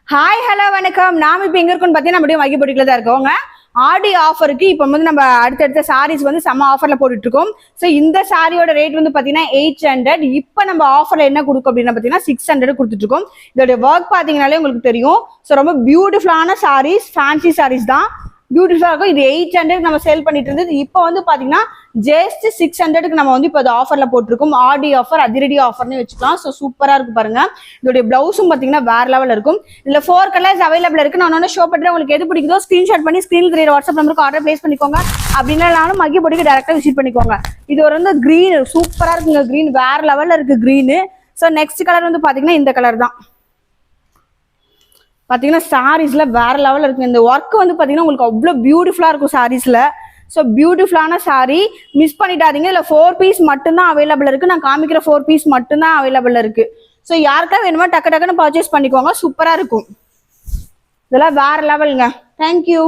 Hi hello வணக்கம். நாம் இப்போ எங்கே இருக்குன்னு பார்த்தீங்கன்னா நம்மளுடைய மைய பொட்டிக்கில் தான் இருக்கோங்க. ஆடி ஆஃபருக்கு இப்போ வந்து நம்ம அடுத்தடுத்த சாரீஸ் வந்து செம்ம ஆஃபரில் போட்டுட்ருக்கோம். ஸோ இந்த சாரியோட ரேட் வந்து பார்த்தீங்கன்னா 800. இப்போ நம்ம ஆஃபரில் என்ன கொடுக்கும் அப்படின்னா பார்த்தீங்கன்னா 600 கொடுத்துட்ருக்கோம். இதோடைய ஒர்க் பார்த்தீங்கன்னாலே உங்களுக்கு தெரியும். ஸோ ரொம்ப பியூட்டிஃபுல்லான சாரீஸ், ஃபேன்சி சாரீஸ் தான், பியூட்டிஃபுல்லாக இருக்கும். இது 800 நம்ம சேல் பண்ணிட்டு இருந்தது. இப்போ வந்து பார்த்தீங்கன்னா ஜஸ்ட் 600க்கு நம்ம வந்து இப்போ ஆஃபரில் போட்டிருக்கோம். ஆடி ஆஃபர், அதிரடி ஆஃபர்னு வச்சுக்கலாம். ஸோ சூப்பராக இருக்கு பாருங்க. இதோடைய பிளவுஸும் பார்த்தீங்கன்னா வேற லெவலில் இருக்கும். இதில் 4 கலர்ஸ் அவைலபிள் இருக்கு. நான் ஒன்று ஷோ பண்ணுறேன். உங்களுக்கு எது பிடிக்குதோ ஸ்க்ரீன்ஷாட் பண்ணி ஸ்க்ரீனில் தெரியுற வாட்ஸ்அப் நம்பருக்கு ஆர்டர் பிளேஸ் பண்ணிக்கோங்க. அப்படின்னாலும் மைய பொட்டிக்கு டேரெக்டாக விசிட் பண்ணிக்கோங்க. இது ஒரு வந்து க்ரீன் சூப்பராக இருக்குங்க. க்ரீன் வேற லெவலில் இருக்கு க்ரீனு. ஸோ நெக்ஸ்ட் கலர் வந்து பார்த்தீங்கன்னா இந்த கலர் தான். பார்த்தீங்கன்னா சாரீஸ்ல வேற லெவலில் இருக்கு. இந்த ஒர்க் வந்து பார்த்தீங்கன்னா உங்களுக்கு அவ்வளோ பியூட்டிஃபுல்லாக இருக்கும் சாரீஸ்ல. ஸோ பியூட்டிஃபுல்லான சாரீ மிஸ் பண்ணிட்டாதீங்க. இல்லை 4 பீஸ் மட்டும்தான் அவைலபிள் இருக்கு. நான் காமிக்கிற 4 பீஸ் மட்டும்தான் அவைலபிள் இருக்கு. ஸோ யாருக்கா வேணுமோ டக்கு டக்குன்னு பர்ச்சேஸ் பண்ணிக்கோங்க. சூப்பராக இருக்கும். இதெல்லாம் வேற லெவலுங்க. தேங்க்யூ.